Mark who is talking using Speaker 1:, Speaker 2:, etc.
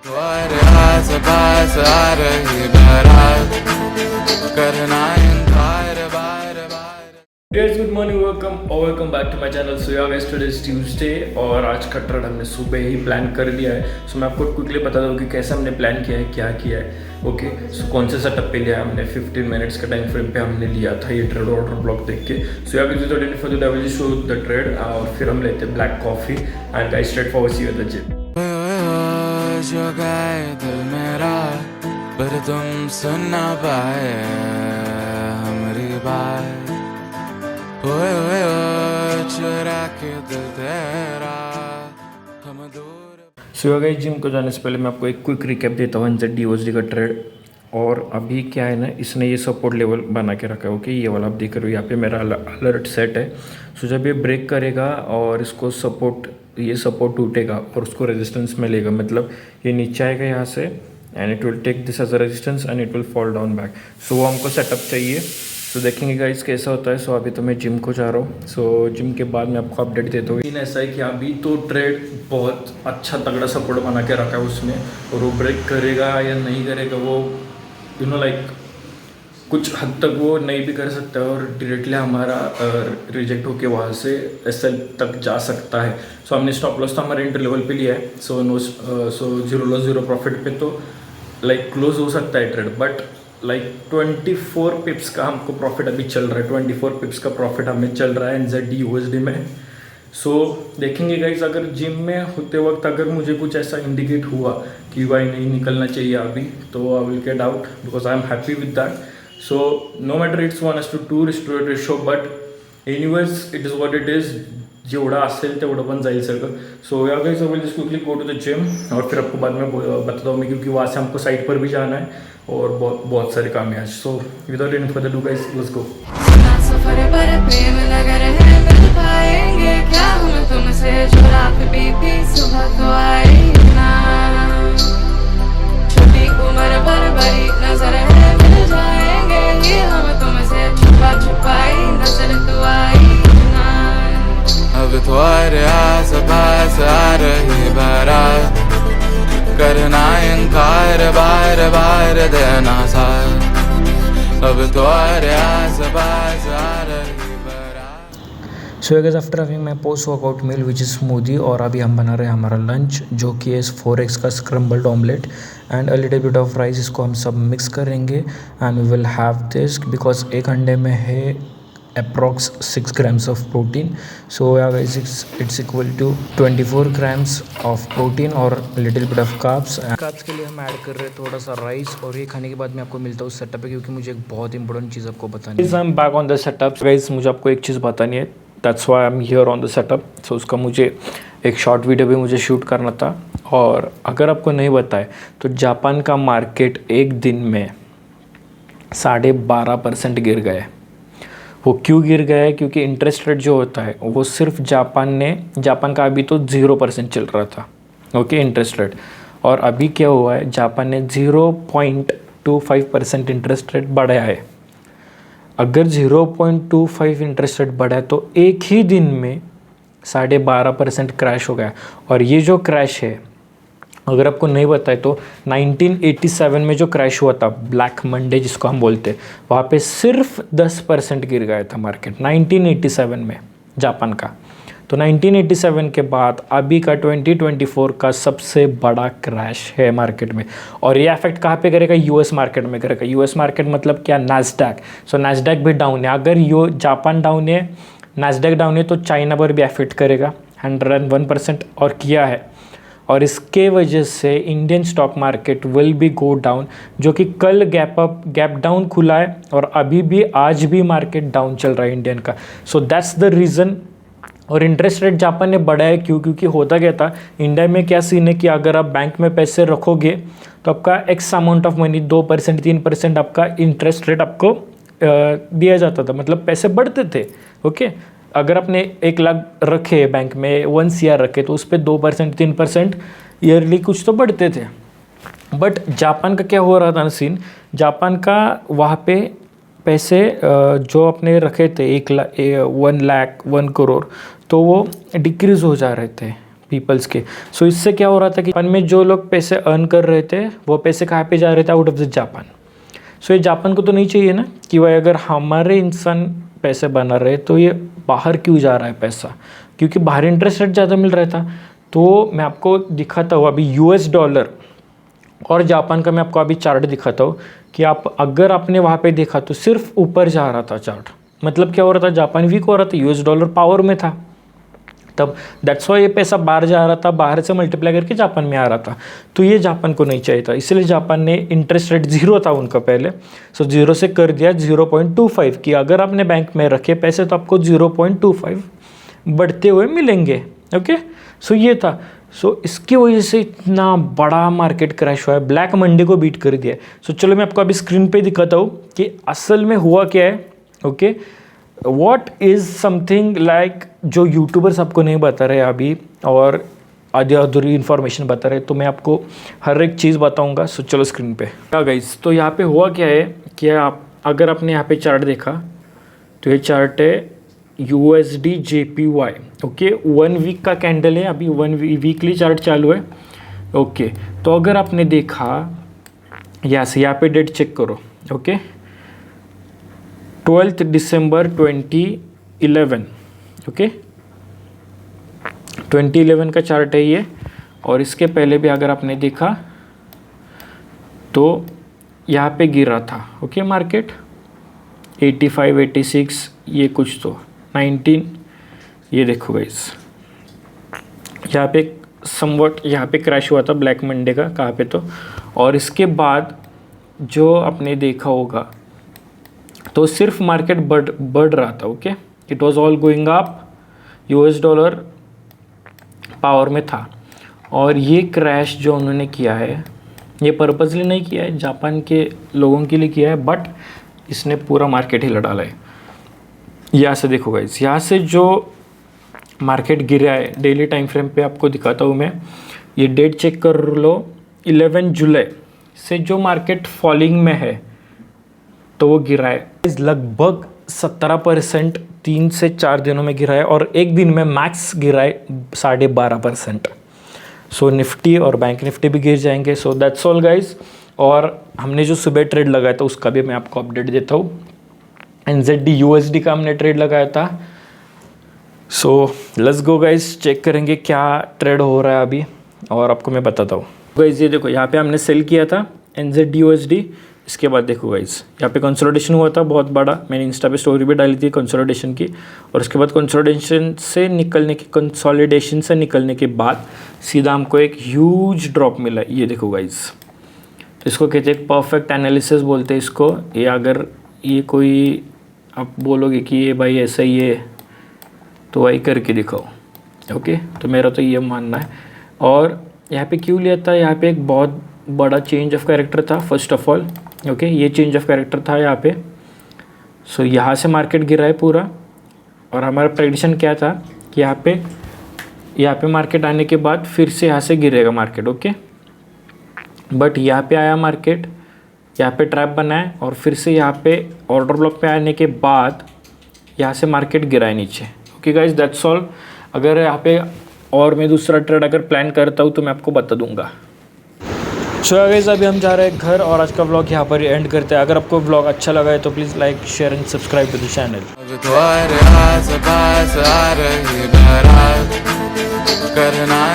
Speaker 1: तुम्हारे आस-पास आ रही बारात, करना इनकार बार-बार।
Speaker 2: Guys, good morning, welcome back to my channel. So yeah guys, today is Tuesday और आज का ट्रेड हमने सुबह ही प्लान कर दिया है. सो मैं आपको क्विकली बता दूँ कि कैसे हमने प्लान किया है, क्या किया है. ओके, सो कौन से सेटअप पे लिया है हमने. 15 मिनट्स का टाइम फ्रेम पे हमने लिया था ये ट्रेड ऑर्डर ब्लॉक देख के. So ya with for the will show the trade और फिर हम लेते हैं black coffee and guys straightforward see with the gym.
Speaker 1: जो गए दिल मेरा पर तुम सुन ना पाए हमारी बात, ओए ओए ओए चुरा के दिल तेरा हम दूर.
Speaker 2: सो गाइस, जिम को जाने से पहले मैं आपको एक क्विक रिकैप देता हूँ NZD USD का ट्रेड. और अभी क्या है ना, इसने ये सपोर्ट लेवल बना के रखा है. ओके, ये वाला आप देख रहे हो यहाँ पे मेरा अलर्ट सेट है. सो जब ये ब्रेक करेगा और इसको ये सपोर्ट टूटेगा और उसको रेजिस्टेंस में लेगा, मतलब ये नीचे आएगा यहाँ से and it will take this as a resistance and it will fall down back. So वो हमको सेटअप चाहिए. सो देखेंगे गाइस कैसा होता है. सो अभी तो मैं जिम को जा रहा हूँ. सो जिम के बाद मैं आपको अपडेट देता हूँ. ऐसा है कि अभी तो ट्रेड बहुत अच्छा तगड़ा सपोर्ट बना के रखा है उसने, और वो ब्रेक करेगा या नहीं करेगा वो लाइक कुछ हद तक वो नहीं भी कर सकता है और डायरेक्टली हमारा रिजेक्ट होके वहाँ से SL तक जा सकता है. सो हमने स्टॉप लॉस तो हमारे इंटर लेवल पे लिया है. सो 0 लॉस 0 प्रॉफिट पे तो लाइक क्लोज हो सकता है ट्रेड, बट लाइक 24 पिप्स का हमको प्रॉफिट अभी चल रहा है. 24 पिप्स का प्रॉफिट हमें चल रहा है NZD USD में. सो देखेंगे गाइज, अगर जिम में होते वक्त अगर मुझे कुछ ऐसा इंडिकेट हुआ कि भाई नहीं निकलना चाहिए अभी, तो I will get out because I am happy with that. So no matter it's 1:2 ratio, but anyways it is what it is. जेवढा असेल तेवढं पण जाईल सगळं. So ya guys, I will just quickly go to the gym और फिर आपको बाद में बताता हूँ मैं, क्योंकि वहाँ से हमको साइट पर भी जाना है और बहुत सारे काम है आज. So without any further do guys, let's go.
Speaker 3: सफर पर प्रेम लगा रहे मिल पाएंगे क्या हम तुमसे जो रात बीती सुबह तो आई ना. छोटी उम्र पर बड़ी नजर है मिल जाएंगे ये हम तुमसे छुपा छुपाई नजर तो आई ना.
Speaker 1: अब तुम्हारे आस-पास आ रही बारात, करना इनकार बार-बार देना साथ. अब तुम्हारे आस-पास आ रही बारात.
Speaker 2: So guys, after having my post workout meal which is smoothie, और अभी हम बना रहे हैं हमारा लंच जो कि है 4x का scrambled omelette and a little bit of rice. इसको हम सब मिक्स करेंगे and we will have this because एक अंडे में है approx 6 grams of protein. So ya guys, it's equal to 24 grams of protein और लिटिल बिट ऑफ कार्ब्स. के लिए हम ऐड कर रहे हैं थोड़ा सा राइस, और ये खाने के बाद मैं आपको मिलता हूँ सेटअप पे, क्योंकि मुझे एक बहुत इंपॉर्टेंट चीज़ आपको बतानी है. I am back on the setup guys. मुझे आपको एक चीज़ बतानी है, that's why I am here on the setup. So उसका मुझे एक शॉर्ट वीडियो भी मुझे शूट करना था. और अगर आपको नहीं बताए तो जापान का मार्केट एक दिन में 12.5% गिर गया है. वो क्यों गिर गया है? क्योंकि इंटरेस्ट रेट जो होता है वो सिर्फ जापान का अभी तो 0% चल रहा था. Okay, interest rate. और अभी क्या हुआ है, जापान ने 0.25% इंटरेस्ट रेट बढ़ाया है. अगर 0.25 इंटरेस्ट रेट बढ़ा है तो एक ही दिन में 12.5% क्रैश हो गया. और ये जो क्रैश है, अगर आपको नहीं बताए तो 1987 में जो क्रैश हुआ था, ब्लैक मंडे जिसको हम बोलते हैं, वहाँ पे सिर्फ 10% गिर गया था मार्केट 1987 में जापान का. तो 1987 के बाद अभी का 2024 का सबसे बड़ा क्रैश है मार्केट में. और ये इफेक्ट कहाँ पे करेगा? US मार्केट में करेगा. US मार्केट मतलब क्या? नैस्डैक. सो नैस्डैक भी डाउन है. अगर जापान डाउन है, नैस्डैक डाउन है, तो चाइना पर भी इफेक्ट करेगा 101% और किया है. और इसके वजह से Indian stock market will be go down, जो कि कल गैप डाउन खुला है और अभी भी आज भी मार्केट डाउन चल रहा है इंडियन का. So that's the reason. और इंटरेस्ट रेट जापान ने बढ़ाया क्यों? क्योंकि होता क्या था, इंडिया में क्या सीन है कि अगर आप बैंक में पैसे रखोगे तो आपका एक्स अमाउंट ऑफ मनी 2% 3% आपका इंटरेस्ट रेट आपको दिया जाता था, मतलब पैसे बढ़ते थे. ओके, अगर आपने 1 लाख रखे बैंक में, 1 CR रखे, तो उस पर 2% 3% ईयरली कुछ तो बढ़ते थे. बट जापान का क्या हो रहा था ना सीन, जापान का वहाँ पे पैसे जो अपने रखे थे 1 लाख 1 करोड़, तो वो डिक्रीज़ हो जा रहे थे पीपल्स के। सो इससे क्या हो रहा था कि जापान में जो लोग पैसे अर्न कर रहे थे वो पैसे कहाँ पे जा रहे थे, आउट ऑफ द जापान। सो ये जापान को तो नहीं चाहिए ना कि भाई अगर हमारे इंसान पैसे बना रहे तो ये बाहर क्यों जा रहा है पैसा, क्योंकि बाहर इंटरेस्ट रेट ज़्यादा मिल रहा था। तो मैं आपको दिखाता हूँ अभी US डॉलर और जापान का मैं आपको अभी चार्ट दिखाता हूँ कि आप अगर आपने वहाँ पे देखा तो सिर्फ ऊपर जा रहा था चार्ट। मतलब क्या हो रहा था, जापान वीक हो रहा था, US डॉलर पावर में था, तब दैट्स वाई ये पैसा बाहर जा रहा था, बाहर से मल्टीप्लाई करके जापान में आ रहा था। तो ये जापान को नहीं चाहिए था, इसलिए जापान ने इंटरेस्ट रेट 0 था उनका पहले, सो 0 से कर दिया 0.25 कि अगर आपने बैंक में रखे पैसे तो आपको 0.25 बढ़ते हुए मिलेंगे। ओके, सो ये था। सो इसकी वजह से इतना बड़ा मार्केट क्रैश हुआ है, ब्लैक मंडे को बीट कर दिया है। सो चलो मैं आपको अभी स्क्रीन पे दिखाता हूँ कि असल में हुआ क्या है। Okay, what is something like जो यूट्यूबर्स आपको नहीं बता रहे अभी और आधी अधूरी इन्फॉर्मेशन बता रहे, तो मैं आपको हर एक चीज़ बताऊंगा। सो चलो स्क्रीन पे। क्या गाइस, तो यहाँ पे हुआ क्या है कि आप अगर आपने यहाँ पे चार्ट देखा तो ये चार्ट है USD JPY। ओके, 1 वीक का कैंडल है, अभी 1 वीकली चार्ट चालू है। ओके, तो अगर आपने देखा यहाँ पे डेट चेक करो। ओके, 12 दिसंबर 2011। ओके, 2011 का चार्ट है ये। और इसके पहले भी अगर आपने देखा तो यहाँ पे गिरा था। ओके, मार्केट 85, 86 ये कुछ तो 19, ये देखो गाइस यहाँ पे समवट यहाँ पे क्रैश हुआ था ब्लैक मंडे का, कहाँ पे तो। और इसके बाद जो आपने देखा होगा तो सिर्फ मार्केट बढ़ रहा था। Okay, it was all going up, US dollar power में था। और ये क्रैश जो उन्होंने किया है ये पर्पसली नहीं किया है, जापान के लोगों के लिए किया है, बट इसने पूरा मार्केट हिला डाला है। यहाँ से देखो गाइस, यहाँ से जो मार्केट गिरा है डेली टाइम फ्रेम पे आपको दिखाता हूँ मैं। ये डेट चेक कर लो, 11 जुलाई से जो मार्केट फॉलिंग में है तो वो गिरा है लगभग 17%, 3 से 4 दिनों में गिरा है, और एक दिन में मैक्स गिरा है 12.5%। सो निफ्टी और बैंक निफ्टी भी गिर जाएंगे। So that's all guys. और हमने जो सुबह ट्रेड लगाया था उसका भी मैं आपको अपडेट देता हूँ। NZD USD का हमने ट्रेड लगाया था। So let's go guys, check करेंगे क्या ट्रेड हो रहा है अभी और आपको मैं बताता हूँ। गाइज ये देखो, यहाँ पे हमने सेल किया था NZD USD। इसके बाद देखो गाइज, यहाँ पे कंसोलिडेशन हुआ था बहुत बड़ा, मैंने इंस्टा पे स्टोरी भी डाली थी कंसोलिडेशन की। और उसके बाद कंसोलिडेशन से निकलने के बाद सीधा हमको एक ह्यूज ड्रॉप मिला। ये देखो गाइज, इसको कहते हैं परफेक्ट एनालिसिस बोलते हैं इसको। ये अगर ये कोई आप बोलोगे कि ये भाई ऐसा ही है तो वही करके दिखाओ। ओके, तो मेरा तो ये मानना है। और यहाँ पे क्यों लिया था, यहाँ पे एक बहुत बड़ा चेंज ऑफ कैरेक्टर था फर्स्ट ऑफ ऑल। ओके, ये चेंज ऑफ कैरेक्टर था यहाँ पे। सो यहाँ से मार्केट गिरा है पूरा, और हमारा प्रेडिक्शन क्या था कि यहाँ पे मार्केट आने के बाद फिर से यहाँ से गिरेगा मार्केट। ओके, बट यहाँ पे आया मार्केट, यहाँ पे ट्रैप बना है, और फिर से यहाँ पे ऑर्डर ब्लॉक पे आने के बाद यहाँ से मार्केट गिरा है नीचे। Okay guys, that's all. अगर यहाँ पे और मैं दूसरा ट्रेड अगर प्लान करता हूँ तो मैं आपको बता दूंगा। सो गाइस, अभी हम जा रहे हैं घर और आज का व्लॉग यहाँ पर एंड करते हैं। अगर आपको व्लॉग अच्छा लगा है तो please like, share and subscribe to the channel.
Speaker 1: अब तुम्हारे आस पास आ रही बारात, करना